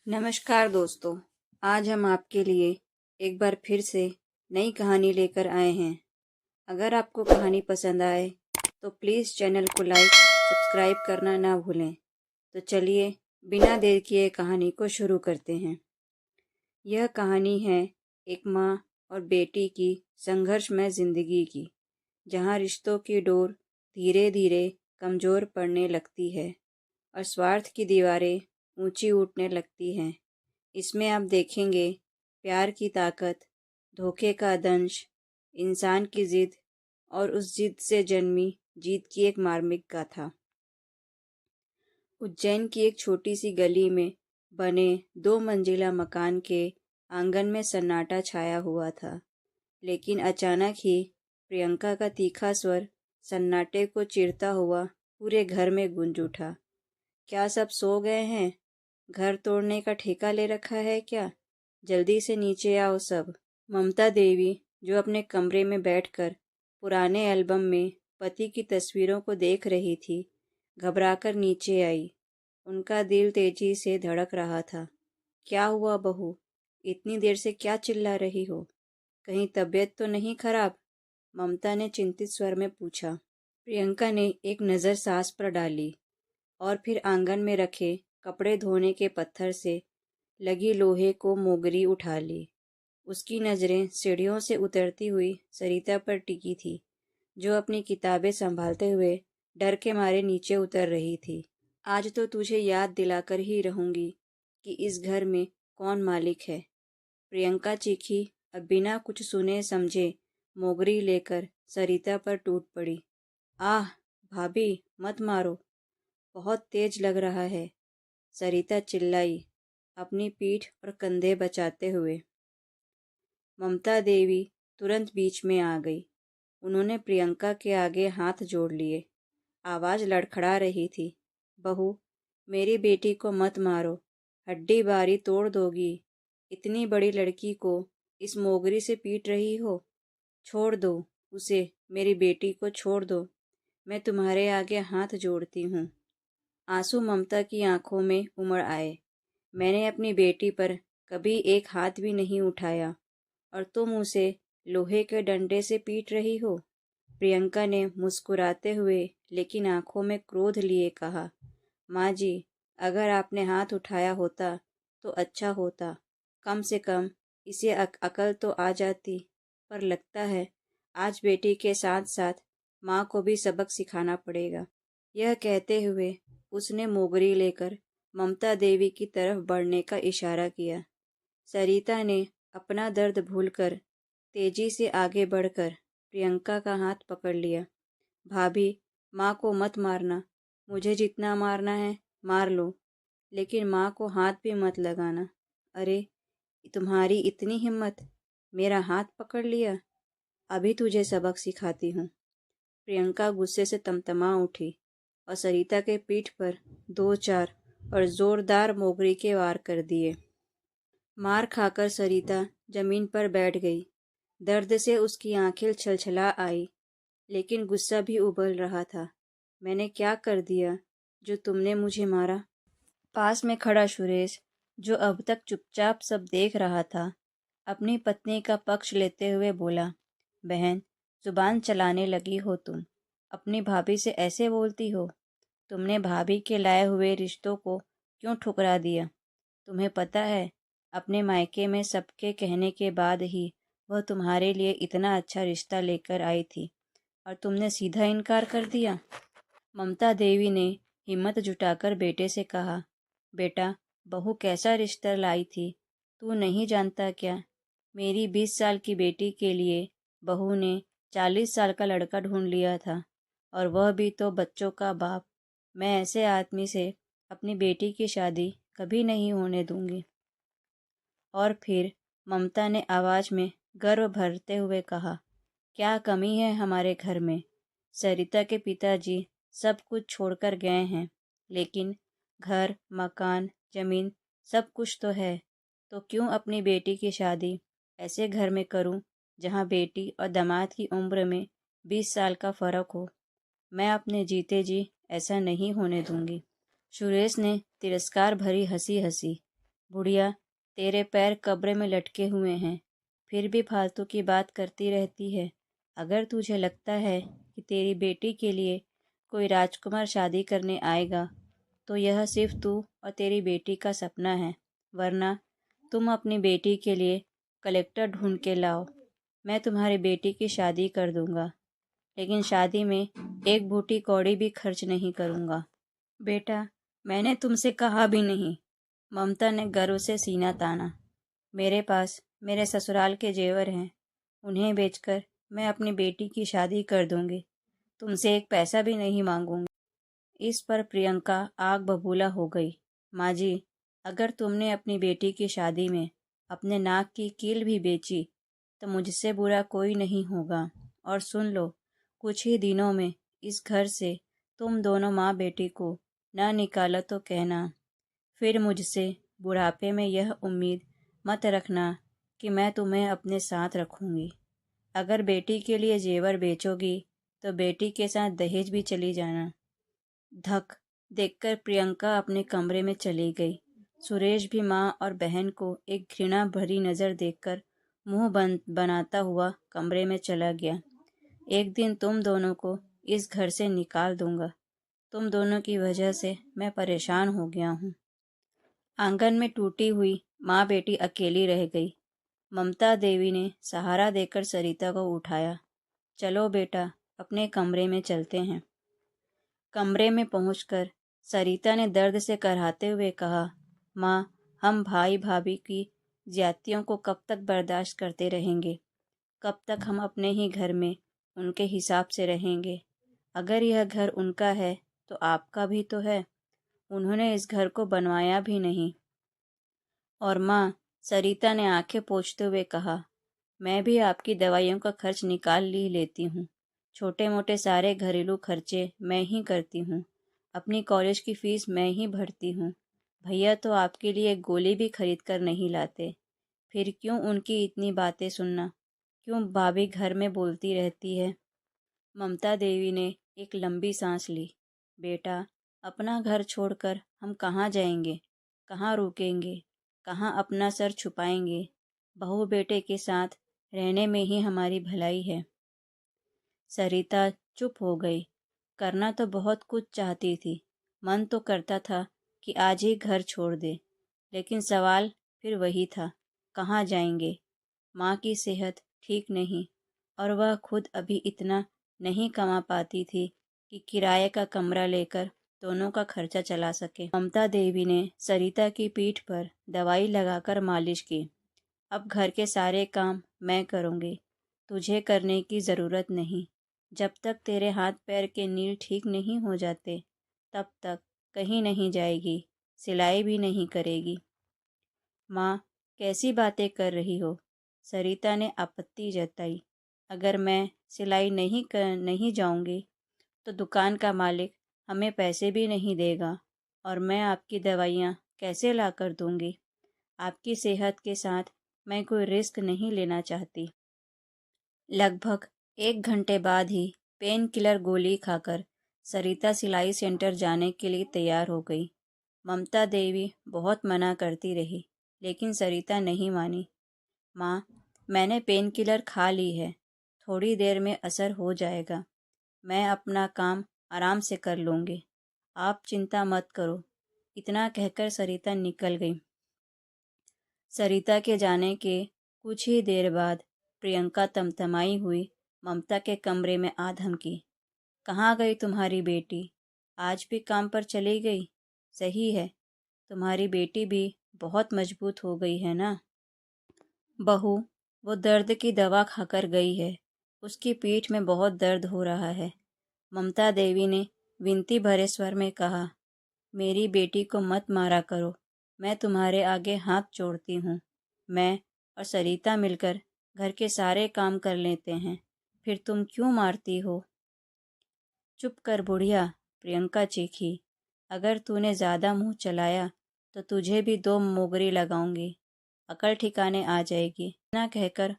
नमस्कार दोस्तों। आज हम आपके लिए एक बार फिर से नई कहानी लेकर आए हैं। अगर आपको कहानी पसंद आए तो प्लीज़ चैनल को लाइक सब्सक्राइब करना ना भूलें। तो चलिए बिना देर किए कहानी को शुरू करते हैं। यह कहानी है एक माँ और बेटी की संघर्षमय ज़िंदगी की, जहाँ रिश्तों की डोर धीरे धीरे कमज़ोर पड़ने लगती है और स्वार्थ की दीवारें ऊंची उठने लगती हैं। इसमें आप देखेंगे प्यार की ताकत, धोखे का दंश, इंसान की जिद और उस जिद से जन्मी जीत की एक मार्मिक गाथा। उज्जैन की एक छोटी सी गली में बने 2 मंजिला मकान के आंगन में सन्नाटा छाया हुआ था। लेकिन अचानक ही प्रियंका का तीखा स्वर सन्नाटे को चीरता हुआ पूरे घर में गूंज उठा। क्या सब सो गए हैं? घर तोड़ने का ठेका ले रखा है क्या? जल्दी से नीचे आओ सब। ममता देवी, जो अपने कमरे में बैठकर पुराने एल्बम में पति की तस्वीरों को देख रही थी, घबराकर नीचे आई। उनका दिल तेजी से धड़क रहा था। क्या हुआ बहू? इतनी देर से क्या चिल्ला रही हो? कहीं तबीयत तो नहीं खराब? ममता ने चिंतित स्वर में पूछा। प्रियंका ने एक नज़र सास पर डाली और फिर आंगन में रखे कपड़े धोने के पत्थर से लगी लोहे को मोगरी उठा ली। उसकी नज़रें सीढ़ियों से उतरती हुई सरिता पर टिकी थी, जो अपनी किताबें संभालते हुए डर के मारे नीचे उतर रही थी। आज तो तुझे याद दिलाकर ही रहूंगी कि इस घर में कौन मालिक है। प्रियंका चीखी और बिना कुछ सुने समझे मोगरी लेकर सरिता पर टूट पड़ी। आह भाभी, मत मारो, बहुत तेज लग रहा है, सरिता चिल्लाई, अपनी पीठ और कंधे बचाते हुए। ममता देवी तुरंत बीच में आ गई। उन्होंने प्रियंका के आगे हाथ जोड़ लिए। आवाज़ लड़खड़ा रही थी। बहू, मेरी बेटी को मत मारो, हड्डी बारी तोड़ दोगी। इतनी बड़ी लड़की को इस मोगरी से पीट रही हो। छोड़ दो उसे, मेरी बेटी को छोड़ दो। मैं तुम्हारे आगे हाथ जोड़ती हूँ। आंसू ममता की आंखों में उमड़ आए। मैंने अपनी बेटी पर कभी एक हाथ भी नहीं उठाया और तुम उसे लोहे के डंडे से पीट रही हो। प्रियंका ने मुस्कुराते हुए लेकिन आंखों में क्रोध लिए कहा, माँ जी, अगर आपने हाथ उठाया होता तो अच्छा होता। कम से कम इसे अकल तो आ जाती। पर लगता है आज बेटी के साथ साथ माँ को भी सबक सिखाना पड़ेगा। यह कहते हुए उसने मोगरी लेकर ममता देवी की तरफ बढ़ने का इशारा किया। सरिता ने अपना दर्द भूलकर तेजी से आगे बढ़कर प्रियंका का हाथ पकड़ लिया। भाभी, माँ को मत मारना। मुझे जितना मारना है मार लो, लेकिन माँ को हाथ भी मत लगाना। अरे, तुम्हारी इतनी हिम्मत, मेरा हाथ पकड़ लिया। अभी तुझे सबक सिखाती हूँ। प्रियंका गुस्से से तमतमा उठी और सरिता के पीठ पर 2-4 और जोरदार मोगरी के वार कर दिए। मार खाकर सरिता जमीन पर बैठ गई। दर्द से उसकी आंखें छलछला आई, लेकिन गुस्सा भी उबल रहा था। मैंने क्या कर दिया जो तुमने मुझे मारा? पास में खड़ा सुरेश, जो अब तक चुपचाप सब देख रहा था, अपनी पत्नी का पक्ष लेते हुए बोला, बहन, जुबान चलाने लगी हो तुम। अपनी भाभी से ऐसे बोलती हो? तुमने भाभी के लाए हुए रिश्तों को क्यों ठुकरा दिया? तुम्हें पता है, अपने मायके में सबके कहने के बाद ही वह तुम्हारे लिए इतना अच्छा रिश्ता लेकर आई थी और तुमने सीधा इनकार कर दिया। ममता देवी ने हिम्मत जुटाकर बेटे से कहा, बेटा, बहू कैसा रिश्ता लाई थी, तू नहीं जानता क्या? मेरी 20 साल की बेटी के लिए बहू ने 40 साल का लड़का ढूंढ लिया था, और वह भी तो बच्चों का बाप। मैं ऐसे आदमी से अपनी बेटी की शादी कभी नहीं होने दूंगी। और फिर ममता ने आवाज़ में गर्व भरते हुए कहा, क्या कमी है हमारे घर में? सरिता के पिताजी सब कुछ छोड़कर गए हैं, लेकिन घर, मकान, जमीन सब कुछ तो है। तो क्यों अपनी बेटी की शादी ऐसे घर में करूं जहां बेटी और दामाद की उम्र में 20 साल का फ़र्क हो? मैं अपने जीते जी ऐसा नहीं होने दूंगी। सुरेश ने तिरस्कार भरी हंसी हंसी। बुढ़िया, तेरे पैर कब्र में लटके हुए हैं, फिर भी फालतू की बात करती रहती है। अगर तुझे लगता है कि तेरी बेटी के लिए कोई राजकुमार शादी करने आएगा तो यह सिर्फ तू और तेरी बेटी का सपना है, वरना तुम अपनी बेटी के लिए कलेक्टर ढूंढ के लाओ। मैं तुम्हारी बेटी की शादी कर दूंगा, लेकिन शादी में एक बूटी कौड़ी भी खर्च नहीं करूंगा। बेटा, मैंने तुमसे कहा भी नहीं। ममता ने गर्व से सीना ताना। मेरे पास मेरे ससुराल के जेवर हैं, उन्हें बेचकर मैं अपनी बेटी की शादी कर दूंगी। तुमसे एक पैसा भी नहीं मांगूंगी। इस पर प्रियंका आग बबूला हो गई। माँ जी, अगर तुमने अपनी बेटी की शादी में अपने नाक की कील भी बेची तो मुझसे बुरा कोई नहीं होगा। और सुन लो, कुछ ही दिनों में इस घर से तुम दोनों माँ बेटी को न निकालो तो कहना। फिर मुझसे बुढ़ापे में यह उम्मीद मत रखना कि मैं तुम्हें अपने साथ रखूंगी। अगर बेटी के लिए जेवर बेचोगी तो बेटी के साथ दहेज भी चली जाना। धक देखकर प्रियंका अपने कमरे में चली गई। सुरेश भी माँ और बहन को एक घृणा भरी नज़र देखकर मुंह बंद बनाता हुआ कमरे में चला गया। एक दिन तुम दोनों को इस घर से निकाल दूंगा। तुम दोनों की वजह से मैं परेशान हो गया हूँ। आंगन में टूटी हुई माँ बेटी अकेली रह गई। ममता देवी ने सहारा देकर सरिता को उठाया। चलो बेटा, अपने कमरे में चलते हैं। कमरे में पहुंचकर सरिता ने दर्द से कराहते हुए कहा, माँ, हम भाई भाभी की ज्यादतियों को कब तक बर्दाश्त करते रहेंगे? कब तक हम अपने ही घर में उनके हिसाब से रहेंगे? अगर यह घर उनका है तो आपका भी तो है। उन्होंने इस घर को बनवाया भी नहीं। और माँ, सरिता ने आंखें पोंछते हुए कहा, मैं भी आपकी दवाइयों का खर्च निकाल ही लेती हूँ। छोटे मोटे सारे घरेलू खर्चे मैं ही करती हूँ। अपनी कॉलेज की फीस मैं ही भरती हूँ। भैया तो आपके लिए एक गोली भी खरीद कर नहीं लाते। फिर क्यों उनकी इतनी बातें सुनना? क्यों भाभी घर में बोलती रहती है? ममता देवी ने एक लंबी सांस ली। बेटा, अपना घर छोड़कर हम कहाँ जाएंगे? कहाँ रुकेंगे? कहाँ अपना सर छुपाएंगे? बहू बेटे के साथ रहने में ही हमारी भलाई है। सरिता चुप हो गई। करना तो बहुत कुछ चाहती थी। मन तो करता था कि आज ही घर छोड़ दे, लेकिन सवाल फिर वही था, कहाँ जाएंगे? माँ की सेहत ठीक नहीं और वह खुद अभी इतना नहीं कमा पाती थी कि किराए का कमरा लेकर दोनों का खर्चा चला सके। ममता देवी ने सरिता की पीठ पर दवाई लगाकर मालिश की। अब घर के सारे काम मैं करूँगी, तुझे करने की ज़रूरत नहीं। जब तक तेरे हाथ पैर के नील ठीक नहीं हो जाते तब तक कहीं नहीं जाएगी, सिलाई भी नहीं करेगी। माँ, कैसी बातें कर रही हो? सरिता ने आपत्ति जताई। अगर मैं सिलाई नहीं जाऊंगी तो दुकान का मालिक हमें पैसे भी नहीं देगा और मैं आपकी दवाइयाँ कैसे ला कर दूंगी? आपकी सेहत के साथ मैं कोई रिस्क नहीं लेना चाहती। लगभग 1 घंटे बाद ही पेन किलर गोली खाकर सरिता सिलाई सेंटर जाने के लिए तैयार हो गई। ममता देवी बहुत मना करती रही, लेकिन सरिता नहीं मानी। माँ, मैंने पेन किलर खा ली है, थोड़ी देर में असर हो जाएगा। मैं अपना काम आराम से कर लूँगी, आप चिंता मत करो। इतना कहकर सरिता निकल गई। सरिता के जाने के कुछ ही देर बाद प्रियंका तमतमाई हुई ममता के कमरे में आ धमकी। कहाँ गई तुम्हारी बेटी? आज भी काम पर चली गई? सही है, तुम्हारी बेटी भी बहुत मजबूत हो गई है ना? बहू, वो दर्द की दवा खाकर गई है। उसकी पीठ में बहुत दर्द हो रहा है। ममता देवी ने विनती भरे स्वर में कहा, मेरी बेटी को मत मारा करो। मैं तुम्हारे आगे हाथ जोड़ती हूँ। मैं और सरिता मिलकर घर के सारे काम कर लेते हैं, फिर तुम क्यों मारती हो? चुप कर बुढ़िया, प्रियंका चीखी। अगर तूने ज़्यादा मुंह चलाया तो तुझे भी 2 मोगरी लगाऊंगी, अकल ठिकाने आ जाएगी। इतना कहकर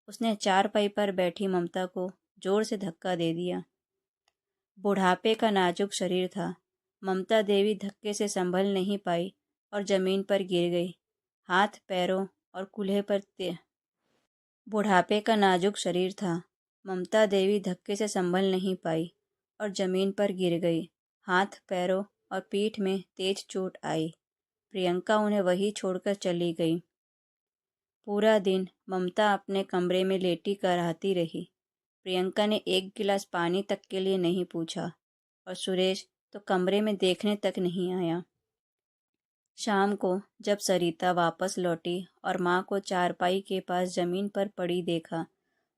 उसने चारपाई पर बैठी ममता को जोर से धक्का दे दिया। बुढ़ापे का नाजुक शरीर था। ममता देवी धक्के से संभल नहीं पाई और जमीन पर गिर गई। हाथ पैरों और कूल्हे पर बुढ़ापे का नाजुक शरीर था। ममता देवी धक्के से संभल नहीं पाई और जमीन पर गिर गई। हाथ पैरों और पीठ में तेज चोट आई। प्रियंका उन्हें वहीं छोड़कर चली गई। पूरा दिन ममता अपने कमरे में लेटी कराहती रही। प्रियंका ने एक गिलास पानी तक के लिए नहीं पूछा और सुरेश तो कमरे में देखने तक नहीं आया। शाम को जब सरिता वापस लौटी और माँ को चारपाई के पास जमीन पर पड़ी देखा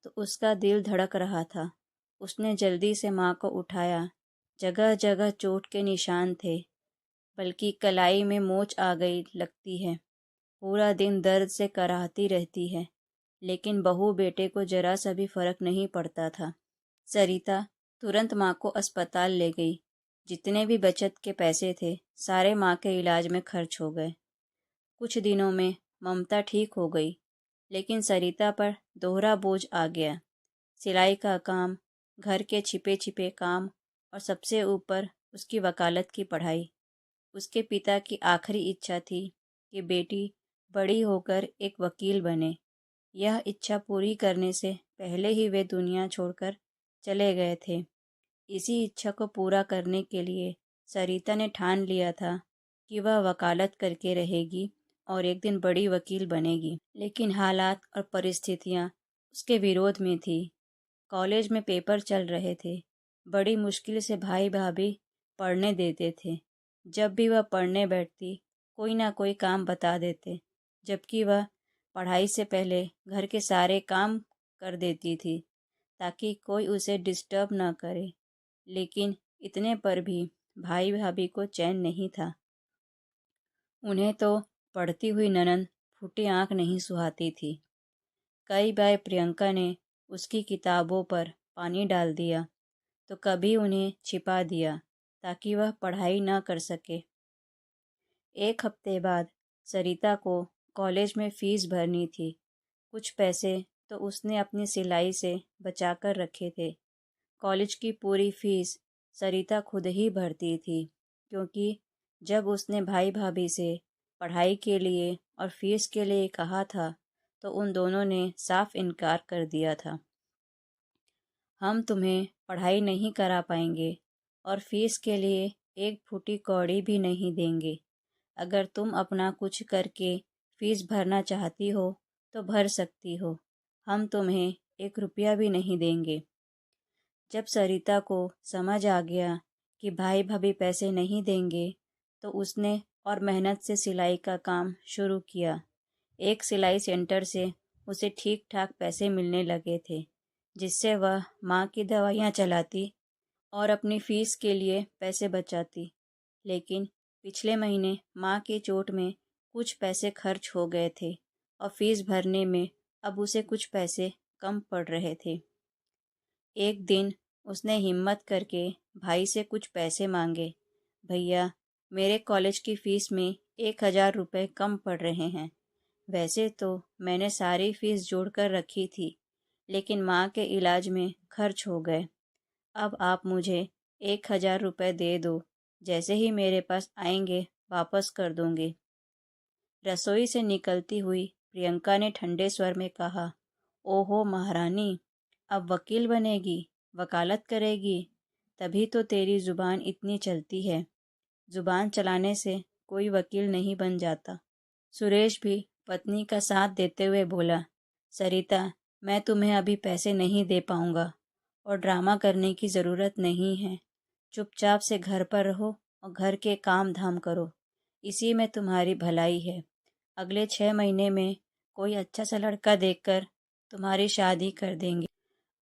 तो उसका दिल धड़क रहा था। उसने जल्दी से माँ को उठाया। जगह जगह चोट के निशान थे, बल्कि कलाई में मोच आ गई लगती है। पूरा दिन दर्द से कराहती रहती है, लेकिन बहू बेटे को जरा सा भी फर्क नहीं पड़ता था। सरिता तुरंत माँ को अस्पताल ले गई। जितने भी बचत के पैसे थे सारे माँ के इलाज में खर्च हो गए। कुछ दिनों में ममता ठीक हो गई, लेकिन सरिता पर दोहरा बोझ आ गया। सिलाई का काम, घर के छिपे छिपे काम और सबसे ऊपर उसकी वकालत की पढ़ाई। उसके पिता की आखिरी इच्छा थी कि बेटी बड़ी होकर एक वकील बने। यह इच्छा पूरी करने से पहले ही वे दुनिया छोड़कर चले गए थे। इसी इच्छा को पूरा करने के लिए सरिता ने ठान लिया था कि वह वकालत करके रहेगी और एक दिन बड़ी वकील बनेगी। लेकिन हालात और परिस्थितियाँ उसके विरोध में थी। कॉलेज में पेपर चल रहे थे। बड़ी मुश्किल से भाई भाभी पढ़ने देते थे। जब भी वह पढ़ने बैठती कोई ना कोई काम बता देते, जबकि वह पढ़ाई से पहले घर के सारे काम कर देती थी ताकि कोई उसे डिस्टर्ब न करे। लेकिन इतने पर भी भाई भाभी को चैन नहीं था। उन्हें तो पढ़ती हुई ननंद फूटी आंख नहीं सुहाती थी। कई बार प्रियंका ने उसकी किताबों पर पानी डाल दिया तो कभी उन्हें छिपा दिया ताकि वह पढ़ाई न कर सके। एक हफ्ते बाद सरिता को कॉलेज में फ़ीस भरनी थी। कुछ पैसे तो उसने अपनी सिलाई से बचा कर रखे थे। कॉलेज की पूरी फीस सरिता खुद ही भरती थी, क्योंकि जब उसने भाई भाभी से पढ़ाई के लिए और फीस के लिए कहा था तो उन दोनों ने साफ इनकार कर दिया था। हम तुम्हें पढ़ाई नहीं करा पाएंगे और फीस के लिए एक फूटी कौड़ी भी नहीं देंगे। अगर तुम अपना कुछ करके फीस भरना चाहती हो तो भर सकती हो, हम तुम्हें 1 रुपया भी नहीं देंगे। जब सरिता को समझ आ गया कि भाई भाभी पैसे नहीं देंगे तो उसने और मेहनत से सिलाई का काम शुरू किया। एक सिलाई सेंटर से उसे ठीक ठाक पैसे मिलने लगे थे, जिससे वह माँ की दवाइयाँ चलाती और अपनी फ़ीस के लिए पैसे बचाती। लेकिन पिछले महीने माँ की चोट में कुछ पैसे खर्च हो गए थे और फ़ीस भरने में अब उसे कुछ पैसे कम पड़ रहे थे। एक दिन उसने हिम्मत करके भाई से कुछ पैसे मांगे। भैया, मेरे कॉलेज की फ़ीस में 1,000 रुपये कम पड़ रहे हैं। वैसे तो मैंने सारी फ़ीस जोड़कर रखी थी, लेकिन माँ के इलाज में खर्च हो गए। अब आप मुझे 1,000 रुपये दे दो। जैसे ही मेरे पास आएंगे वापस कर दूंगी। रसोई से निकलती हुई प्रियंका ने ठंडे स्वर में कहा, ओहो महारानी, अब वकील बनेगी, वकालत करेगी, तभी तो तेरी ज़ुबान इतनी चलती है। ज़ुबान चलाने से कोई वकील नहीं बन जाता। सुरेश भी पत्नी का साथ देते हुए बोला, सरिता, मैं तुम्हें अभी पैसे नहीं दे पाऊंगा और ड्रामा करने की ज़रूरत नहीं है। चुपचाप से घर पर रहो और घर के काम धाम करो। इसी में तुम्हारी भलाई है। अगले 6 महीने में कोई अच्छा सा लड़का देखकर तुम्हारी शादी कर देंगे।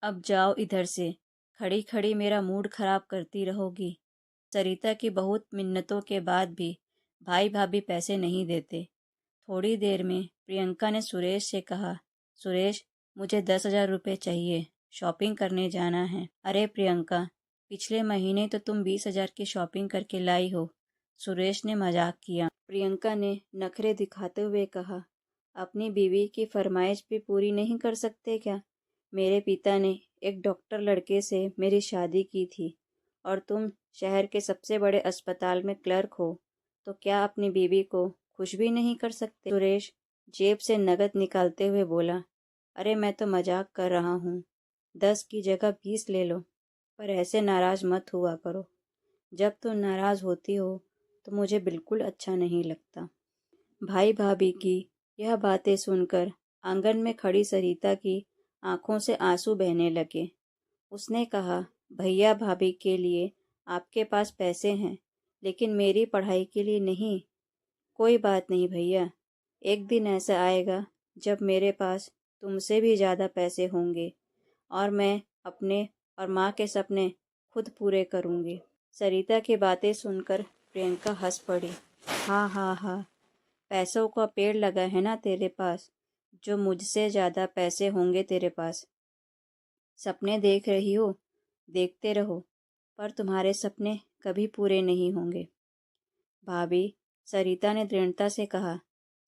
अब जाओ इधर से, खड़ी खड़ी मेरा मूड खराब करती रहोगी। सरिता की बहुत मिन्नतों के बाद भी भाई भाभी पैसे नहीं देते। थोड़ी देर में प्रियंका ने सुरेश से कहा, सुरेश, मुझे 10,000 रुपये चाहिए, शॉपिंग करने जाना है। अरे प्रियंका, पिछले महीने तो तुम 20,000 की शॉपिंग करके लाई हो, सुरेश ने मजाक किया। प्रियंका ने नखरे दिखाते हुए कहा, अपनी बीवी की फरमाइश भी पूरी नहीं कर सकते क्या? मेरे पिता ने एक डॉक्टर लड़के से मेरी शादी की थी और तुम शहर के सबसे बड़े अस्पताल में क्लर्क हो, तो क्या अपनी बीवी को खुश भी नहीं कर सकते? सुरेश जेब से नकद निकालते हुए बोला, अरे मैं तो मजाक कर रहा हूँ, 10 की जगह 20 ले लो, पर ऐसे नाराज मत हुआ करो। जब तुम नाराज होती हो तो मुझे बिल्कुल अच्छा नहीं लगता। भाई भाभी की यह बातें सुनकर आंगन में खड़ी सरिता की आंखों से आंसू बहने लगे। उसने कहा, भैया भाभी के लिए आपके पास पैसे हैं, लेकिन मेरी पढ़ाई के लिए नहीं। कोई बात नहीं भैया, एक दिन ऐसा आएगा जब मेरे पास तुमसे भी ज़्यादा पैसे होंगे और मैं अपने और माँ के सपने खुद पूरे करूँगी। सरिता की बातें सुनकर प्रियंका हंस पड़ी। हाँ हाँ हाँ, पैसों का पेड़ लगा है ना तेरे पास, जो मुझसे ज़्यादा पैसे होंगे तेरे पास। सपने देख रही हो, देखते रहो, पर तुम्हारे सपने कभी पूरे नहीं होंगे। भाभी, सरिता ने दृढ़ता से कहा,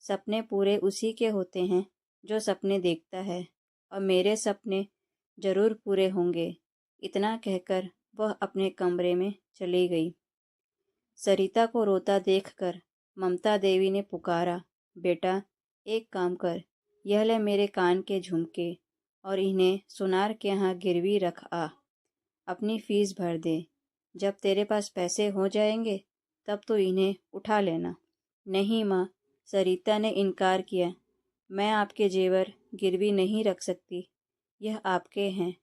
सपने पूरे उसी के होते हैं जो सपने देखता है, और मेरे सपने जरूर पूरे होंगे। इतना कहकर वह अपने कमरे में चली गई। सरिता को रोता देखकर ममता देवी ने पुकारा, बेटा एक काम कर, यह ले मेरे कान के झुमके और इन्हें सुनार के यहाँ गिरवी रख आ, अपनी फीस भर दे। जब तेरे पास पैसे हो जाएंगे तब तो इन्हें उठा लेना। नहीं माँ, सरिता ने इनकार किया, मैं आपके जेवर गिरवी नहीं रख सकती, यह आपके हैं।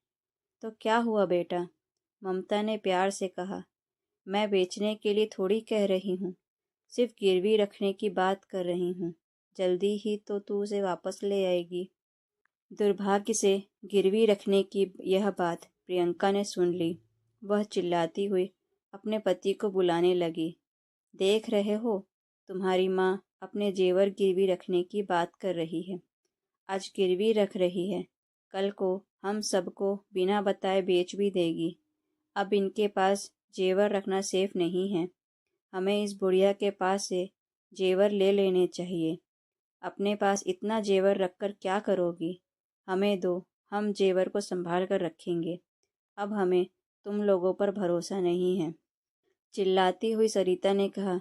तो क्या हुआ बेटा, ममता ने प्यार से कहा, मैं बेचने के लिए थोड़ी कह रही हूँ, सिर्फ गिरवी रखने की बात कर रही हूँ। जल्दी ही तो तू उसे वापस ले आएगी। दुर्भाग्य से गिरवी रखने की यह बात प्रियंका ने सुन ली। वह चिल्लाती हुई अपने पति को बुलाने लगी। देख रहे हो, तुम्हारी माँ अपने जेवर गिरवी रखने की बात कर रही है। आज गिरवी रख रही है, कल को हम सबको बिना बताए बेच भी देगी। अब इनके पास जेवर रखना सेफ नहीं है। हमें इस बुढ़िया के पास से जेवर ले लेने चाहिए। अपने पास इतना जेवर रखकर क्या करोगी? हमें दो, हम जेवर को संभाल कर रखेंगे। अब हमें तुम लोगों पर भरोसा नहीं है। चिल्लाती हुई सरिता ने कहा,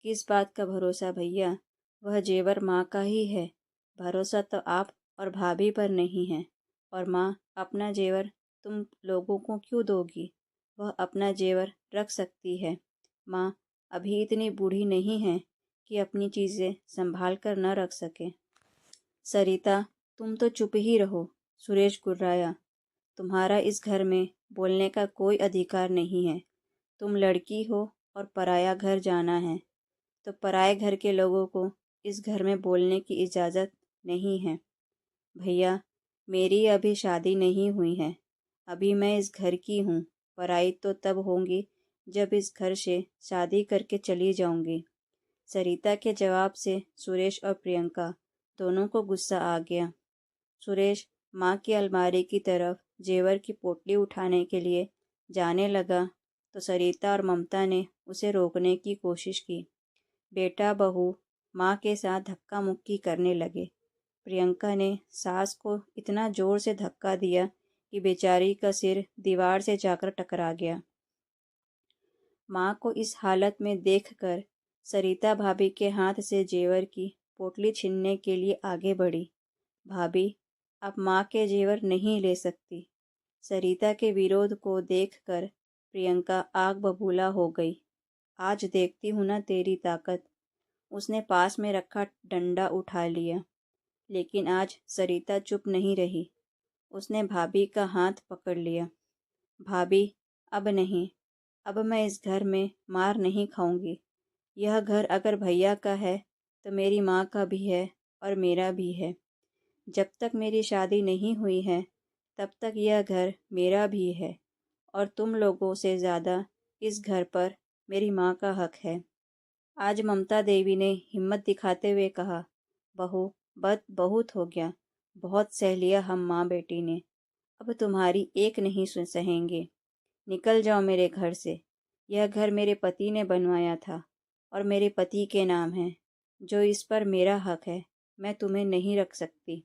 किस बात का भरोसा भैया? वह जेवर माँ का ही है। भरोसा तो आप और भाभी पर नहीं है। और माँ अपना जेवर तुम लोगों को क्यों दोगी? वह अपना जेवर रख सकती है। माँ अभी इतनी बूढ़ी नहीं है कि अपनी चीज़ें संभाल कर न रख सके। सरिता, तुम तो चुप ही रहो। सुरेश गुर्राया, तुम्हारा इस घर में बोलने का कोई अधिकार नहीं है। तुम लड़की हो और पराया घर जाना है, तो पराए घर के लोगों को इस घर में बोलने की इजाज़त नहीं है। भैया, मेरी अभी शादी नहीं हुई है। अभी मैं इस घर की हूँ। पराई तो तब होंगी जब इस घर से शादी करके चली जाऊंगी। सरिता के जवाब से सुरेश और प्रियंका दोनों को गुस्सा आ गया। सुरेश माँ की अलमारी की तरफ जेवर की पोटली उठाने के लिए जाने लगा तो सरिता और ममता ने उसे रोकने की कोशिश की। बेटा बहू माँ के साथ धक्का मुक्की करने लगे। प्रियंका ने सास को इतना जोर से धक्का दिया कि बेचारी का सिर दीवार से जाकर टकरा गया। माँ को इस हालत में देखकर सरिता भाभी के हाथ से जेवर की पोटली छीनने के लिए आगे बढ़ी। भाभी, अब माँ के जेवर नहीं ले सकती। सरिता के विरोध को देखकर प्रियंका आग बबूला हो गई। आज देखती हूँ ना तेरी ताकत। उसने पास में रखा डंडा उठा लिया, लेकिन आज सरिता चुप नहीं रही। उसने भाभी का हाथ पकड़ लिया। भाभी, अब नहीं, अब मैं इस घर में मार नहीं खाऊंगी। यह घर अगर भैया का है तो मेरी माँ का भी है और मेरा भी है। जब तक मेरी शादी नहीं हुई है तब तक यह घर मेरा भी है, और तुम लोगों से ज़्यादा इस घर पर मेरी माँ का हक है। आज ममता देवी ने हिम्मत दिखाते हुए कहा, बहू, बहुत हो गया। बहुत सह लिया हम माँ बेटी ने। अब तुम्हारी एक नहीं सुन सहेंगे। निकल जाओ मेरे घर से। यह घर मेरे पति ने बनवाया था और मेरे पति के नाम है, जो इस पर मेरा हक है। मैं तुम्हें नहीं रख सकती।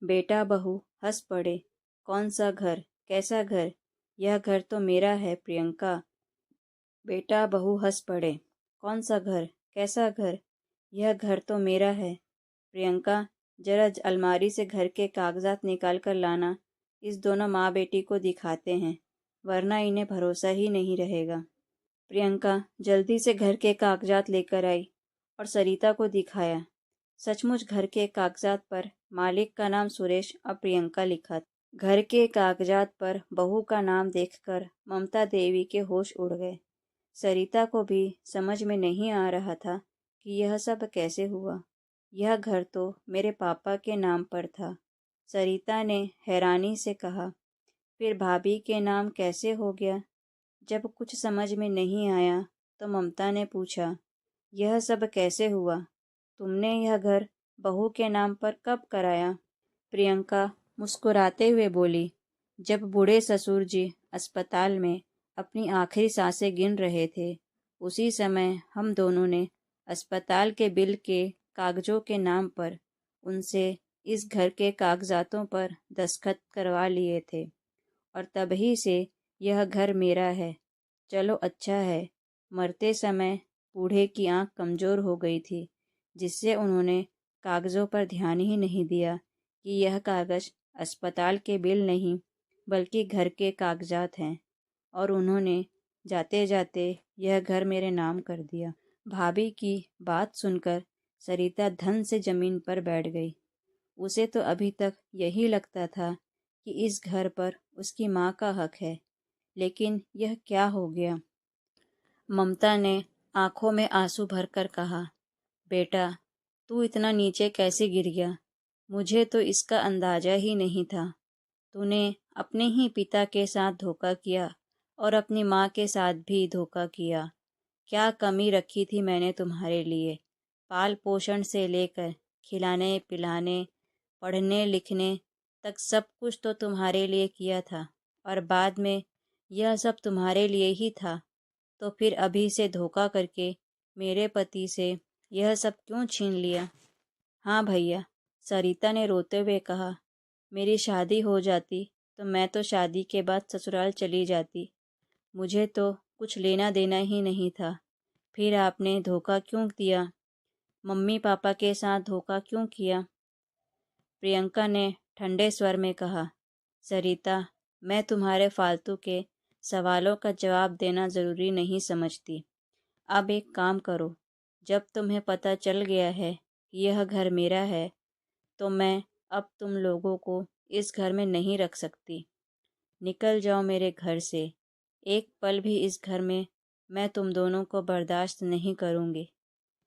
बेटा बहू हंस पड़े। कौन सा घर, कैसा घर? यह घर तो मेरा है प्रियंका। बेटा बहू हंस पड़े। कौन सा घर, कैसा घर? यह घर तो मेरा है प्रियंका, जरा अलमारी से घर के कागजात निकाल कर लाना। इस दोनों माँ बेटी को दिखाते हैं, वरना इन्हें भरोसा ही नहीं रहेगा। प्रियंका जल्दी से घर के कागजात लेकर आई और सरिता को दिखाया। सचमुच घर के कागजात पर मालिक का नाम सुरेश और प्रियंका लिखा था। घर के कागजात पर बहू का नाम देखकर ममता देवी के होश उड़ गए। सरिता को भी समझ में नहीं आ रहा था कि यह सब कैसे हुआ। यह घर तो मेरे पापा के नाम पर था। सरिता ने हैरानी से कहा, फिर भाभी के नाम कैसे हो गया? जब कुछ समझ में नहीं आया तो ममता ने पूछा, यह सब कैसे हुआ? तुमने यह घर बहू के नाम पर कब कराया? प्रियंका मुस्कुराते हुए बोली, जब बूढ़े ससुर जी अस्पताल में अपनी आखिरी सांसें गिन रहे थे, उसी समय हम दोनों ने अस्पताल के बिल के कागजों के नाम पर उनसे इस घर के कागजातों पर दस्तखत करवा लिए थे और तभी से यह घर मेरा है। चलो अच्छा है, मरते समय बूढ़े की आंख कमज़ोर हो गई थी, जिससे उन्होंने कागज़ों पर ध्यान ही नहीं दिया कि यह कागज़ अस्पताल के बिल नहीं बल्कि घर के कागजात हैं, और उन्होंने जाते जाते यह घर मेरे नाम कर दिया। भाभी की बात सुनकर सरिता धन से ज़मीन पर बैठ गई। उसे तो अभी तक यही लगता था कि इस घर पर उसकी माँ का हक है, लेकिन यह क्या हो गया? ममता ने आंखों में आंसू भरकर कहा, बेटा, तू इतना नीचे कैसे गिर गया? मुझे तो इसका अंदाज़ा ही नहीं था। तूने अपने ही पिता के साथ धोखा किया और अपनी माँ के साथ भी धोखा किया। क्या कमी रखी थी मैंने तुम्हारे लिए? पाल पोषण से लेकर खिलाने पिलाने, पढ़ने लिखने तक सब कुछ तो तुम्हारे लिए किया था, और बाद में यह सब तुम्हारे लिए ही था। तो फिर अभी से धोखा करके मेरे पति से यह सब क्यों छीन लिया? हाँ भैया, सरिता ने रोते हुए कहा, मेरी शादी हो जाती तो मैं तो शादी के बाद ससुराल चली जाती। मुझे तो कुछ लेना देना ही नहीं था। फिर आपने धोखा क्यों दिया? मम्मी पापा के साथ धोखा क्यों किया? प्रियंका ने ठंडे स्वर में कहा, सरिता, मैं तुम्हारे फालतू के सवालों का जवाब देना ज़रूरी नहीं समझती। अब एक काम करो, जब तुम्हें पता चल गया है कि यह घर मेरा है, तो मैं अब तुम लोगों को इस घर में नहीं रख सकती। निकल जाओ मेरे घर से। एक पल भी इस घर में मैं तुम दोनों को बर्दाश्त नहीं करूँगी।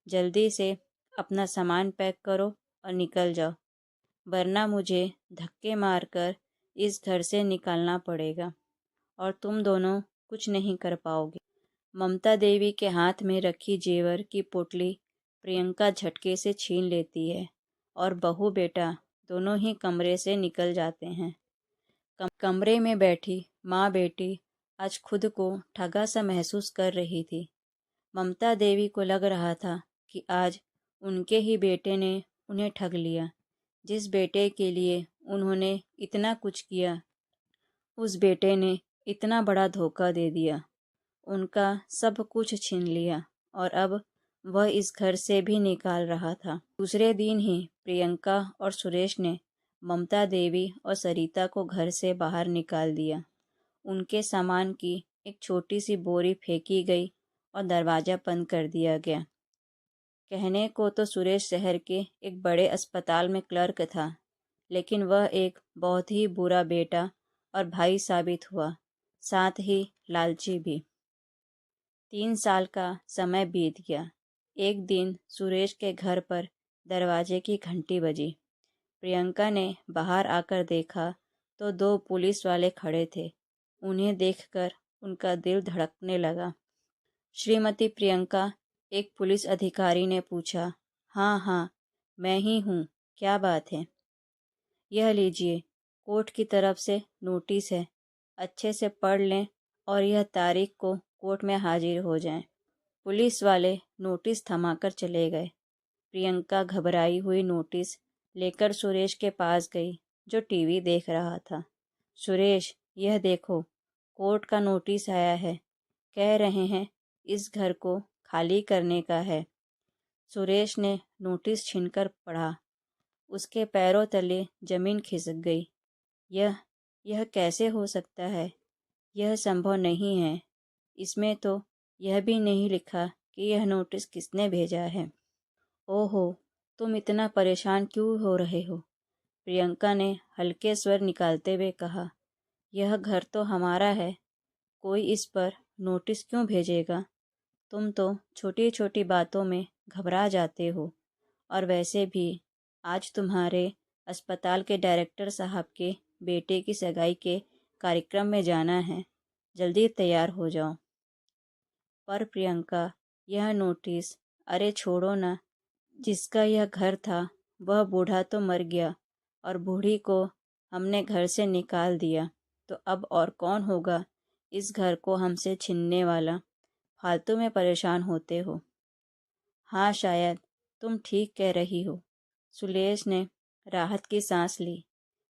जल्दी से अपना सामान पैक करो और निकल जाओ, वरना मुझे धक्के मारकर इस घर से निकालना पड़ेगा और तुम दोनों कुछ नहीं कर पाओगे। ममता देवी के हाथ में रखी जेवर की पोटली प्रियंका झटके से छीन लेती है और बहू बेटा दोनों ही कमरे से निकल जाते हैं। कमरे में बैठी माँ बेटी आज खुद को ठगा सा महसूस कर रही थी। ममता देवी को लग रहा था कि आज उनके ही बेटे ने उन्हें ठग लिया। जिस बेटे के लिए उन्होंने इतना कुछ किया, उस बेटे ने इतना बड़ा धोखा दे दिया, उनका सब कुछ छीन लिया, और अब वह इस घर से भी निकाल रहा था। दूसरे दिन ही प्रियंका और सुरेश ने ममता देवी और सरिता को घर से बाहर निकाल दिया। उनके सामान की एक छोटी सी बोरी फेंकी गई और दरवाज़ा बंद कर दिया गया। कहने को तो सुरेश शहर के एक बड़े अस्पताल में क्लर्क था, लेकिन वह एक बहुत ही बुरा बेटा और भाई साबित हुआ, साथ ही लालची भी। 3 साल का समय बीत गया। एक दिन सुरेश के घर पर दरवाजे की घंटी बजी। प्रियंका ने बाहर आकर देखा तो 2 पुलिस वाले खड़े थे। उन्हें देखकर उनका दिल धड़कने लगा। श्रीमती प्रियंका, एक पुलिस अधिकारी ने पूछा। हाँ हाँ, मैं ही हूँ, क्या बात है? यह लीजिए, कोर्ट की तरफ से नोटिस है, अच्छे से पढ़ लें और यह तारीख को कोर्ट में हाजिर हो जाएं। पुलिस वाले नोटिस थमाकर चले गए। प्रियंका घबराई हुई नोटिस लेकर सुरेश के पास गई, जो टीवी देख रहा था। सुरेश, यह देखो, कोर्ट का नोटिस आया है। कह रहे हैं इस घर को खाली करने का है। सुरेश ने नोटिस छीनकर पढ़ा। उसके पैरों तले जमीन खिसक गई। यह यह कैसे हो सकता है? यह संभव नहीं है। इसमें तो यह भी नहीं लिखा कि यह नोटिस किसने भेजा है। ओहो, तुम इतना परेशान क्यों हो रहे हो? प्रियंका ने हल्के स्वर निकालते हुए कहा। यह घर तो हमारा है, कोई इस पर नोटिस क्यों भेजेगा? तुम तो छोटी छोटी बातों में घबरा जाते हो, और वैसे भी आज तुम्हारे अस्पताल के डायरेक्टर साहब के बेटे की सगाई के कार्यक्रम में जाना है। जल्दी तैयार हो जाओ। पर प्रियंका, यह नोटिस, अरे छोड़ो ना। जिसका यह घर था वह बूढ़ा तो मर गया, और बूढ़ी को हमने घर से निकाल दिया, तो अब और कौन होगा इस घर को हमसे छीनने वाला? फालतू में परेशान होते हो। हाँ, शायद तुम ठीक कह रही हो। सुलेश ने राहत की सांस ली।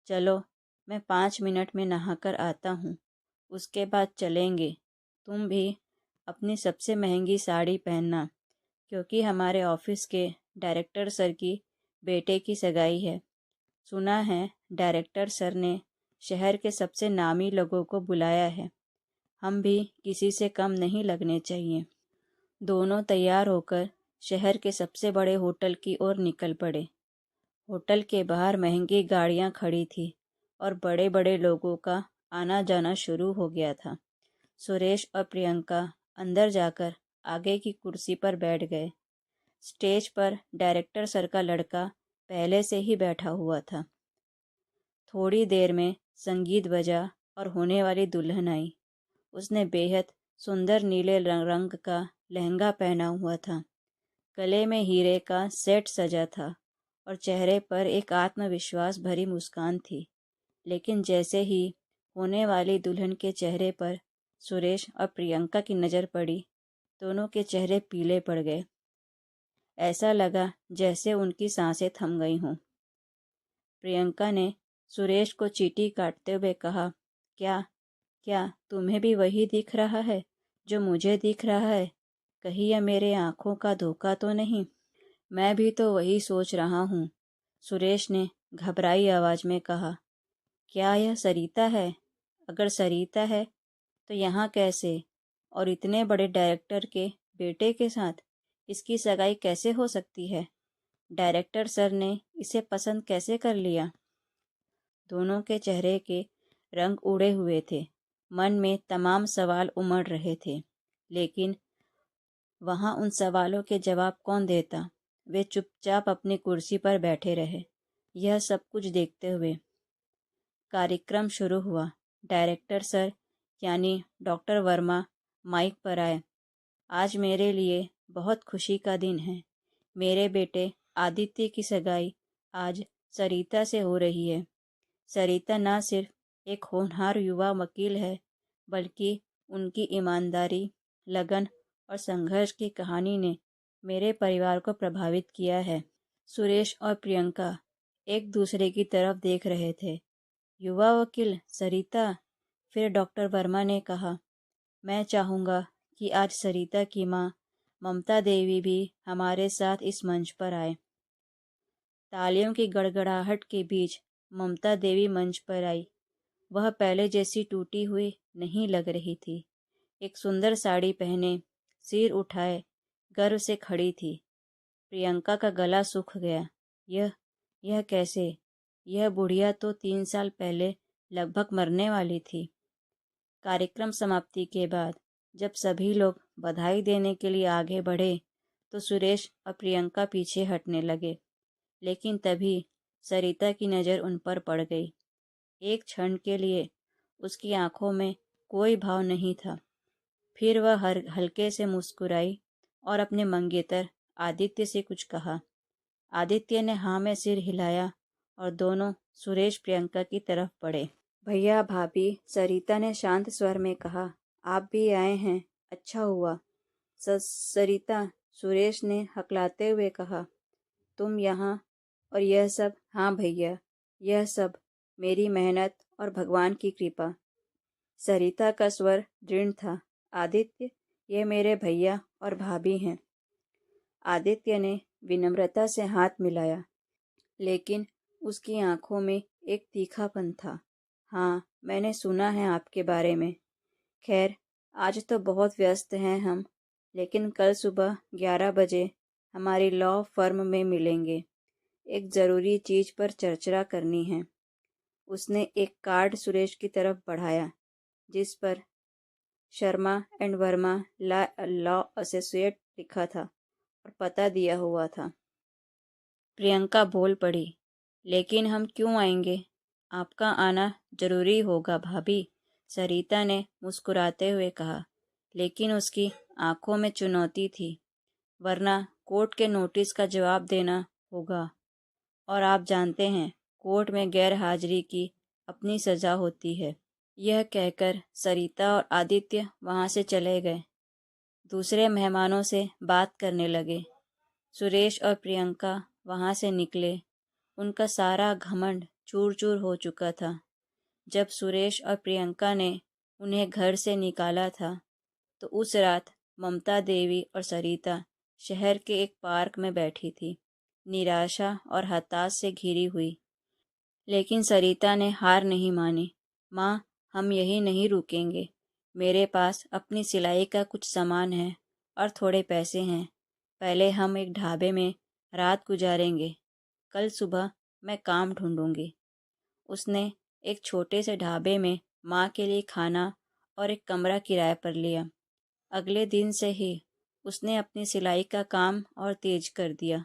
चलो, मैं 5 मिनट में नहाकर आता हूँ, उसके बाद चलेंगे। तुम भी अपनी सबसे महंगी साड़ी पहनना, क्योंकि हमारे ऑफिस के डायरेक्टर सर की बेटे की सगाई है। सुना है डायरेक्टर सर ने शहर के सबसे नामी लोगों को बुलाया है। हम भी किसी से कम नहीं लगने चाहिए। दोनों तैयार होकर शहर के सबसे बड़े होटल की ओर निकल पड़े। होटल के बाहर महंगी गाड़ियां खड़ी थी और बड़े बड़े लोगों का आना जाना शुरू हो गया था। सुरेश और प्रियंका अंदर जाकर आगे की कुर्सी पर बैठ गए। स्टेज पर डायरेक्टर सर का लड़का पहले से ही बैठा हुआ था। थोड़ी देर में संगीत बजा और होने वाली दुल्हन आई। उसने बेहद सुंदर नीले रंग का लहंगा पहना हुआ था। गले में हीरे का सेट सजा था और चेहरे पर एक आत्मविश्वास भरी मुस्कान थी। लेकिन जैसे ही होने वाली दुल्हन के चेहरे पर सुरेश और प्रियंका की नज़र पड़ी, दोनों के चेहरे पीले पड़ गए। ऐसा लगा जैसे उनकी सांसें थम गई हों। प्रियंका ने सुरेश को चीटी काटते हुए कहा, क्या क्या तुम्हें भी वही दिख रहा है जो मुझे दिख रहा है? कहीं यह मेरे आँखों का धोखा तो नहीं? मैं भी तो वही सोच रहा हूँ, सुरेश ने घबराई आवाज़ में कहा। क्या यह सरिता है? अगर सरिता है तो यहाँ कैसे, और इतने बड़े डायरेक्टर के बेटे के साथ? इसकी सगाई कैसे हो सकती है? डायरेक्टर सर ने इसे पसंद कैसे कर लिया? दोनों के चेहरे के रंग उड़े हुए थे। मन में तमाम सवाल उमड़ रहे थे, लेकिन वहाँ उन सवालों के जवाब कौन देता? वे चुपचाप अपनी कुर्सी पर बैठे रहे, यह सब कुछ देखते हुए। कार्यक्रम शुरू हुआ। डायरेक्टर सर यानी डॉक्टर वर्मा माइक पर आए। आज मेरे लिए बहुत खुशी का दिन है। मेरे बेटे आदित्य की सगाई आज सरिता से हो रही है। सरिता न सिर्फ एक होनहार युवा वकील है, बल्कि उनकी ईमानदारी, लगन और संघर्ष की कहानी ने मेरे परिवार को प्रभावित किया है। सुरेश और प्रियंका एक दूसरे की तरफ देख रहे थे। युवा वकील सरिता, फिर डॉक्टर वर्मा ने कहा, मैं चाहूँगा कि आज सरिता की माँ ममता देवी भी हमारे साथ इस मंच पर आए। तालियों की गड़गड़ाहट के बीच ममता देवी मंच पर आई। वह पहले जैसी टूटी हुई नहीं लग रही थी। एक सुंदर साड़ी पहने, सिर उठाए, गर्व से खड़ी थी। प्रियंका का गला सूख गया। यह कैसे? यह बुढ़िया तो 3 साल पहले लगभग मरने वाली थी। कार्यक्रम समाप्ति के बाद जब सभी लोग बधाई देने के लिए आगे बढ़े, तो सुरेश और प्रियंका पीछे हटने लगे। लेकिन तभी सरिता की नज़र उन पर पड़ गई। एक क्षण के लिए उसकी आंखों में कोई भाव नहीं था। फिर वह हल्के से मुस्कुराई और अपने मंगेतर आदित्य से कुछ कहा। आदित्य ने हाँ में सिर हिलाया और दोनों सुरेश प्रियंका की तरफ बढ़े। भैया भाभी, सरिता ने शांत स्वर में कहा, आप भी आए हैं, अच्छा हुआ। सरिता, सुरेश ने हकलाते हुए कहा, तुम यहाँ और यह सब? हाँ भैया, यह सब मेरी मेहनत और भगवान की कृपा। सरिता का स्वर दृढ़ था। आदित्य, ये मेरे भैया और भाभी हैं। आदित्य ने विनम्रता से हाथ मिलाया, लेकिन उसकी आंखों में एक तीखापन था। हाँ, मैंने सुना है आपके बारे में। खैर, आज तो बहुत व्यस्त हैं हम, लेकिन कल सुबह 11 बजे हमारी लॉ फर्म में मिलेंगे। एक ज़रूरी चीज़ पर चर्चा करनी है। उसने एक कार्ड सुरेश की तरफ बढ़ाया, जिस पर Sharma and Verma law associate लिखा था और पता दिया हुआ था। प्रियंका बोल पड़ी, लेकिन हम क्यों आएंगे? आपका आना जरूरी होगा भाभी, सरिता ने मुस्कुराते हुए कहा। लेकिन उसकी आंखों में चुनौती थी। वरना कोर्ट के नोटिस का जवाब देना होगा, और आप जानते हैं कोर्ट में गैर हाजिरी की अपनी सजा होती है। यह कहकर सरिता और आदित्य वहां से चले गए। दूसरे मेहमानों से बात करने लगे। सुरेश और प्रियंका वहां से निकले। उनका सारा घमंड चूर चूर हो चुका था। जब सुरेश और प्रियंका ने उन्हें घर से निकाला था, तो उस रात ममता देवी और सरिता शहर के एक पार्क में बैठी थी, निराशा और हताश से घिरी हुई। लेकिन सरिता ने हार नहीं मानी। माँ, हम यही नहीं रुकेंगे। मेरे पास अपनी सिलाई का कुछ सामान है और थोड़े पैसे हैं। पहले हम एक ढाबे में रात गुजारेंगे। कल सुबह मैं काम ढूंढूंगी। उसने एक छोटे से ढाबे में माँ के लिए खाना और एक कमरा किराए पर लिया। अगले दिन से ही उसने अपनी सिलाई का काम और तेज कर दिया।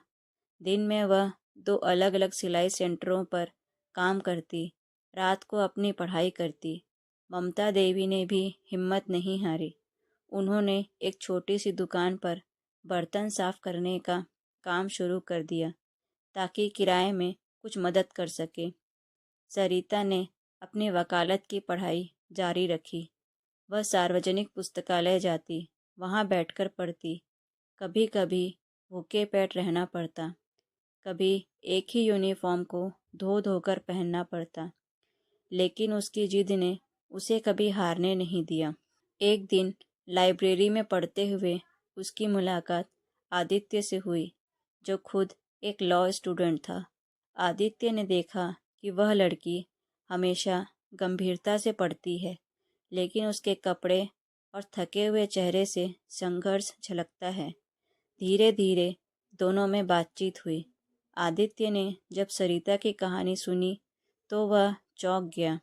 दिन में वह 2 अलग-अलग सिलाई सेंटरों पर काम करती, रात को अपनी पढ़ाई करती। ममता देवी ने भी हिम्मत नहीं हारी। उन्होंने एक छोटी सी दुकान पर बर्तन साफ करने का काम शुरू कर दिया, ताकि किराए में कुछ मदद कर सके। सरिता ने अपनी वकालत की पढ़ाई जारी रखी। वह सार्वजनिक पुस्तकालय जाती, वहाँ बैठकर पढ़ती। कभी कभी भूखे पेट रहना पड़ता, कभी एक ही यूनिफॉर्म को धो धोकर पहनना पड़ता, लेकिन उसकी जिद ने उसे कभी हारने नहीं दिया। एक दिन लाइब्रेरी में पढ़ते हुए उसकी मुलाकात आदित्य से हुई, जो खुद एक लॉ स्टूडेंट था। आदित्य ने देखा कि वह लड़की हमेशा गंभीरता से पढ़ती है, लेकिन उसके कपड़े और थके हुए चेहरे से संघर्ष झलकता है। धीरे धीरे दोनों में बातचीत हुई। आदित्य ने जब सरिता की कहानी सुनी तो वह चौंक गया।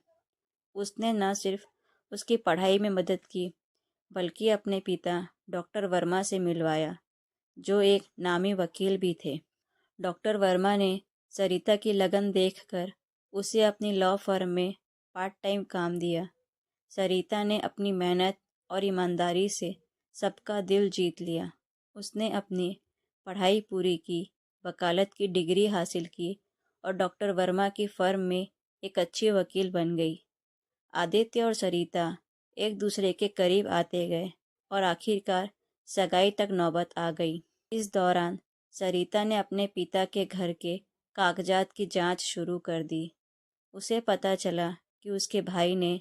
उसने न सिर्फ उसकी पढ़ाई में मदद की, बल्कि अपने पिता डॉक्टर वर्मा से मिलवाया, जो एक नामी वकील भी थे। डॉक्टर वर्मा ने सरिता की लगन देखकर उसे अपनी लॉ फर्म में पार्ट टाइम काम दिया। सरिता ने अपनी मेहनत और ईमानदारी से सबका दिल जीत लिया। उसने अपनी पढ़ाई पूरी की, वकालत की डिग्री हासिल की और डॉक्टर वर्मा की फर्म में एक अच्छी वकील बन गई। आदित्य और सरिता एक दूसरे के करीब आते गए और आखिरकार सगाई तक नौबत आ गई। इस दौरान सरिता ने अपने पिता के घर के कागजात की जांच शुरू कर दी। उसे पता चला कि उसके भाई ने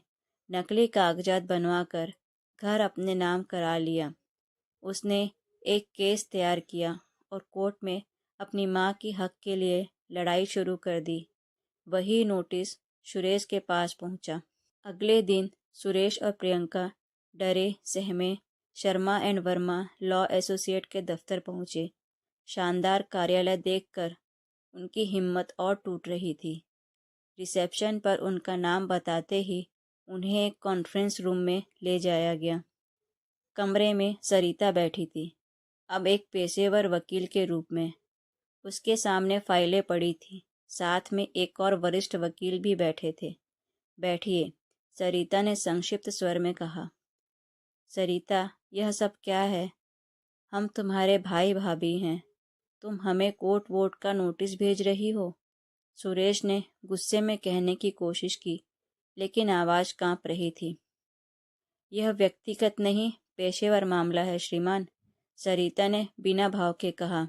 नकली कागजात बनवाकर घर अपने नाम करा लिया। उसने एक केस तैयार किया और कोर्ट में अपनी माँ की हक के लिए लड़ाई शुरू कर दी। वही नोटिस सुरेश के पास पहुंचा। अगले दिन सुरेश और प्रियंका डरे सहमे Sharma and Verma law associate के दफ्तर पहुंचे। शानदार कार्यालय देखकर उनकी हिम्मत और टूट रही थी। रिसेप्शन पर उनका नाम बताते ही उन्हें एक कॉन्फ्रेंस रूम में ले जाया गया। कमरे में सरिता बैठी थी, अब एक पेशेवर वकील के रूप में। उसके सामने फाइलें पड़ी थी, साथ में एक और वरिष्ठ वकील भी बैठे थे। बैठिए, सरिता ने संक्षिप्त स्वर में कहा। सरिता, यह सब क्या है? हम तुम्हारे भाई भाभी हैं। तुम हमें कोर्ट वोट का नोटिस भेज रही हो? सुरेश ने गुस्से में कहने की कोशिश की, लेकिन आवाज़ कांप रही थी। यह व्यक्तिगत नहीं, पेशेवर मामला है श्रीमान, सरिता ने बिना भाव के कहा।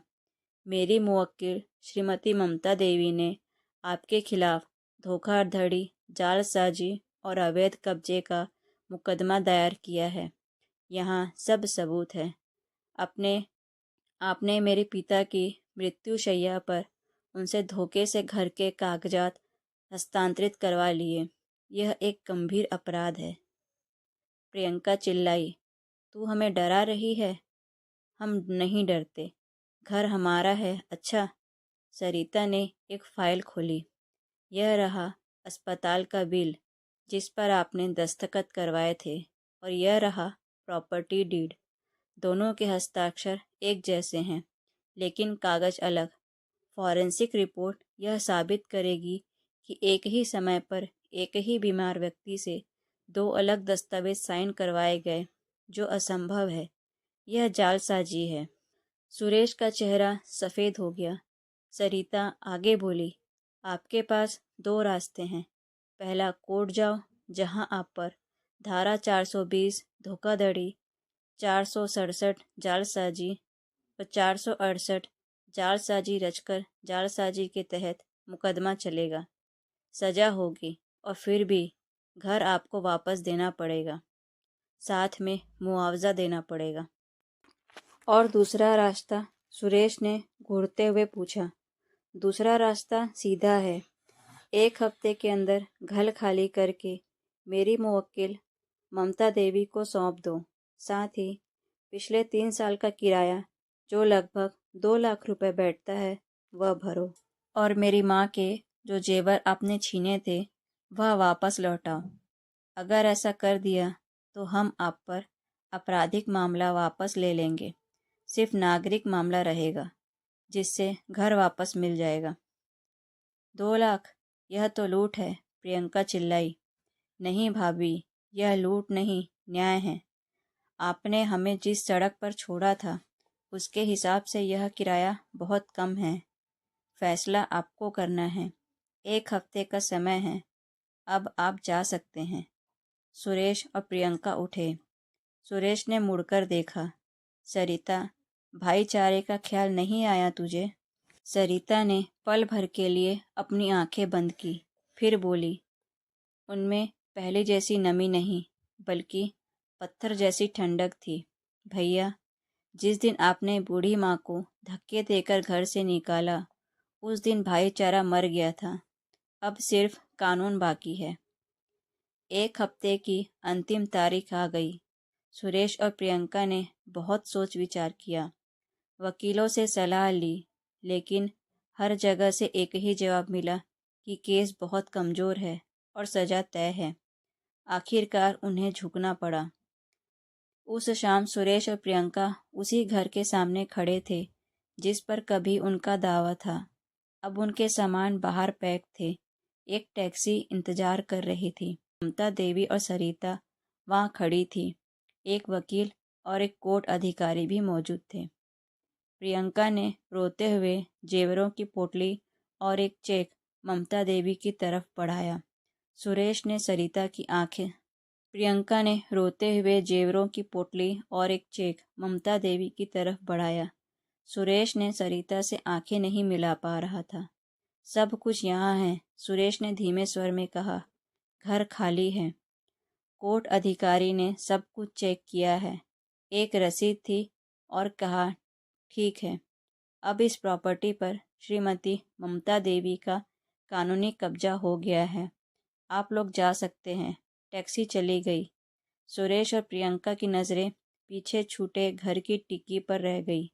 मेरी मुवक्किल श्रीमती ममता देवी ने आपके खिलाफ धोखाधड़ी, जालसाजी और अवैध कब्जे का मुकदमा दायर किया है। यहाँ सब सबूत है। अपने आपने मेरे पिता की मृत्युशैया पर उनसे धोखे से घर के कागजात हस्तांतरित करवा लिए। यह एक गंभीर अपराध है। प्रियंका चिल्लाई, तू हमें डरा रही है? हम नहीं डरते, घर हमारा है। अच्छा। सरिता ने एक फाइल खोली। यह रहा अस्पताल का बिल जिस पर आपने दस्तखत करवाए थे, और यह रहा प्रॉपर्टी डीड। दोनों के हस्ताक्षर एक जैसे हैं, लेकिन कागज अलग। फॉरेंसिक रिपोर्ट यह साबित करेगी कि एक ही समय पर एक ही बीमार व्यक्ति से दो अलग दस्तावेज साइन करवाए गए, जो असंभव है। यह जालसाजी है। सुरेश का चेहरा सफ़ेद हो गया। सरिता आगे बोली, आपके पास दो रास्ते हैं। पहला, कोर्ट जाओ, जहां आप पर धारा 420 धोखाधड़ी, 467 जालसाजी और 468 जालसाजी रचकर जालसाजी के तहत मुकदमा चलेगा। सजा होगी, और फिर भी घर आपको वापस देना पड़ेगा, साथ में मुआवजा देना पड़ेगा। और दूसरा रास्ता? सुरेश ने घूरते हुए पूछा। दूसरा रास्ता सीधा है। 1 हफ्ते के अंदर घर खाली करके मेरी मुवक्किल ममता देवी को सौंप दो। साथ ही पिछले 3 साल का किराया, जो लगभग 2 लाख रुपए बैठता है, वह भरो। और मेरी माँ के जो जेवर आपने छीने थे, वह वापस लौटाओ। अगर ऐसा कर दिया तो हम आप पर आपराधिक मामला वापस ले लेंगे। सिर्फ नागरिक मामला रहेगा, जिससे घर वापस मिल जाएगा। 2 लाख? यह तो लूट है, प्रियंका चिल्लाई। नहीं भाभी, यह लूट नहीं, न्याय है। आपने हमें जिस सड़क पर छोड़ा था, उसके हिसाब से यह किराया बहुत कम है। फैसला आपको करना है। 1 हफ्ते का समय है। अब आप जा सकते हैं। सुरेश और प्रियंका उठे। सुरेश ने मुड़कर देखा। सरिता, भाईचारे का ख्याल नहीं आया तुझे? सरिता ने पल भर के लिए अपनी आंखें बंद की, फिर बोली, उनमें पहले जैसी नमी नहीं, बल्कि पत्थर जैसी ठंडक थी। भैया, जिस दिन आपने बूढ़ी माँ को धक्के देकर घर से निकाला, उस दिन भाईचारा मर गया था। अब सिर्फ कानून बाकी है। 1 हफ्ते की अंतिम तारीख आ गई। सुरेश और प्रियंका ने बहुत सोच विचार किया, वकीलों से सलाह ली, लेकिन हर जगह से एक ही जवाब मिला कि केस बहुत कमज़ोर है और सज़ा तय है। आखिरकार उन्हें झुकना पड़ा। उस शाम सुरेश और प्रियंका उसी घर के सामने खड़े थे जिस पर कभी उनका दावा था। अब उनके सामान बाहर पैक थे। एक टैक्सी इंतजार कर रही थी। ममता देवी और सरिता वहाँ खड़ी थी। एक वकील और एक कोर्ट अधिकारी भी मौजूद थे। प्रियंका ने रोते हुए जेवरों की पोटली और एक चेक ममता देवी की तरफ बढ़ाया। सुरेश ने सरिता की आंखें प्रियंका ने रोते हुए जेवरों की पोटली और एक चेक ममता देवी की तरफ बढ़ाया। सुरेश ने सरिता से आंखें नहीं मिला पा रहा था। सब कुछ यहाँ है, सुरेश ने धीमे स्वर में कहा। घर खाली है। कोर्ट अधिकारी ने सब कुछ चेक किया है। एक रसीद थी और कहा, ठीक है, अब इस प्रॉपर्टी पर श्रीमती ममता देवी का कानूनी कब्जा हो गया है। आप लोग जा सकते हैं। टैक्सी चली गई। सुरेश और प्रियंका की नज़रें पीछे छूटे घर की टिक्की पर रह गई,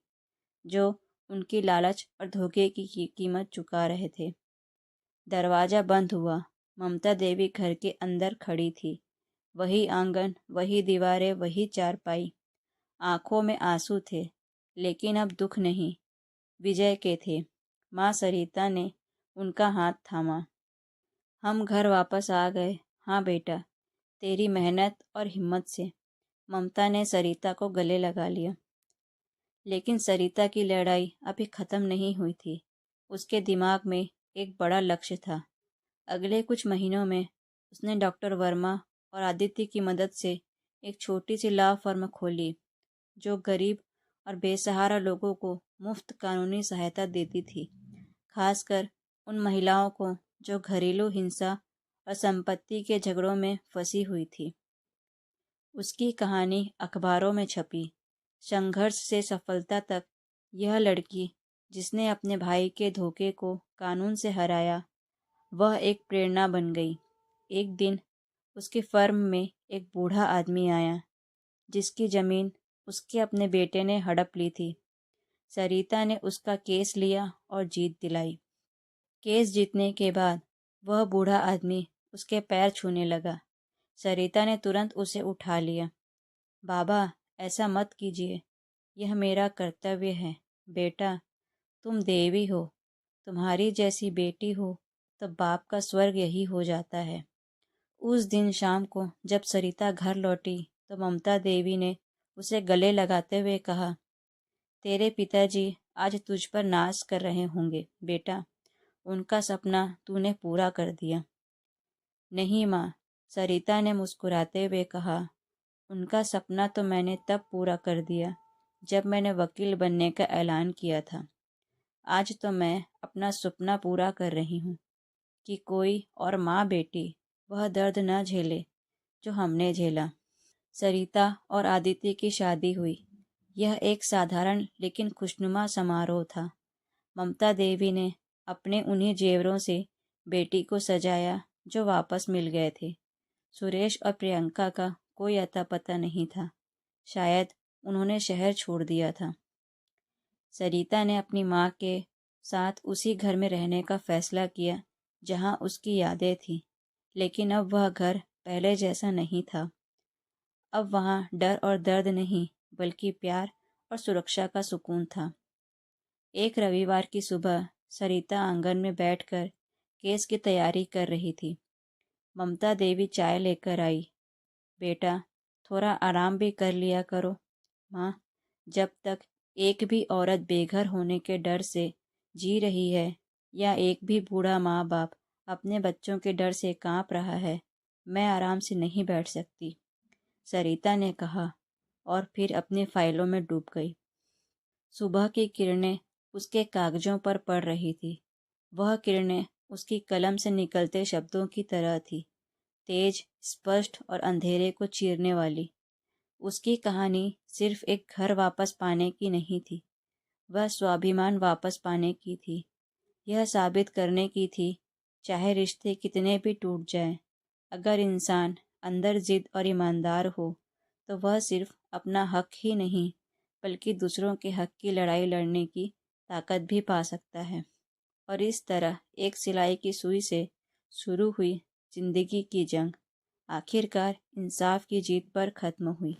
जो उनकी लालच और धोखे की कीमत चुका रहे थे। दरवाज़ा बंद हुआ। ममता देवी घर के अंदर खड़ी थी। वही आंगन, वही दीवारें, वही चारपाई। आंखों में आंसू थे, लेकिन अब दुख नहीं, विजय के थे। माँ सरिता ने उनका हाथ थामा। हम घर वापस आ गए। हाँ बेटा, तेरी मेहनत और हिम्मत से। ममता ने सरिता को गले लगा लिया। लेकिन सरिता की लड़ाई अभी ख़त्म नहीं हुई थी। उसके दिमाग में एक बड़ा लक्ष्य था। अगले कुछ महीनों में उसने डॉक्टर वर्मा और आदित्य की मदद से एक छोटी सी लॉ फर्म खोली, जो गरीब और बेसहारा लोगों को मुफ्त कानूनी सहायता देती थी, खासकर उन महिलाओं को जो घरेलू हिंसा और संपत्ति के झगड़ों में फंसी हुई थी। उसकी कहानी अखबारों में छपी। संघर्ष से सफलता तक यह लड़की जिसने अपने भाई के धोखे को कानून से हराया, वह एक प्रेरणा बन गई। एक दिन उसकी फर्म में एक बूढ़ा आदमी आया जिसकी ज़मीन उसके अपने बेटे ने हड़प ली थी। सरिता ने उसका केस लिया और जीत दिलाई। केस जीतने के बाद वह बूढ़ा आदमी उसके पैर छूने लगा। सरिता ने तुरंत उसे उठा लिया। बाबा, ऐसा मत कीजिए, यह मेरा कर्तव्य है। बेटा, तुम देवी हो, तुम्हारी जैसी बेटी हो तो बाप का स्वर्ग यही हो जाता है। उस दिन शाम को जब सरिता घर लौटी तो ममता देवी ने उसे गले लगाते हुए कहा, तेरे पिताजी आज तुझ पर नाज कर रहे होंगे बेटा, उनका सपना तूने पूरा कर दिया। नहीं माँ, सरिता ने मुस्कुराते हुए कहा, उनका सपना तो मैंने तब पूरा कर दिया जब मैंने वकील बनने का ऐलान किया था। आज तो मैं अपना सपना पूरा कर रही हूँ कि कोई और माँ बेटी वह दर्द न झेले जो हमने झेला। सरिता और आदित्य की शादी हुई। यह एक साधारण लेकिन खुशनुमा समारोह था। ममता देवी ने अपने उन्हीं जेवरों से बेटी को सजाया जो वापस मिल गए थे। सुरेश और प्रियंका का कोई अता पता नहीं था। शायद उन्होंने शहर छोड़ दिया था। सरिता ने अपनी माँ के साथ उसी घर में रहने का फैसला किया जहाँ उसकी यादें थीं, लेकिन अब वह घर पहले जैसा नहीं था। अब वहाँ डर और दर्द नहीं, बल्कि प्यार और सुरक्षा का सुकून था। एक रविवार की सुबह सरिता आंगन में बैठकर केस की तैयारी कर रही थी। ममता देवी चाय लेकर आई। बेटा, थोड़ा आराम भी कर लिया करो। माँ, जब तक एक भी औरत बेघर होने के डर से जी रही है या एक भी बूढ़ा माँ बाप अपने बच्चों के डर से कांप रहा है, मैं आराम से नहीं बैठ सकती, सरिता ने कहा और फिर अपनी फाइलों में डूब गई। सुबह की किरणें उसके कागजों पर पड़ रही थी। वह किरणें उसकी कलम से निकलते शब्दों की तरह थी, तेज, स्पष्ट और अंधेरे को चीरने वाली। उसकी कहानी सिर्फ एक घर वापस पाने की नहीं थी, वह स्वाभिमान वापस पाने की थी। यह साबित करने की थी, चाहे रिश्ते कितने भी टूट जाएं, अगर इंसान अंदर जिद और ईमानदार हो तो वह सिर्फ अपना हक ही नहीं बल्कि दूसरों के हक की लड़ाई लड़ने की ताकत भी पा सकता है। और इस तरह एक सिलाई की सुई से शुरू हुई जिंदगी की जंग आखिरकार इंसाफ की जीत पर खत्म हुई।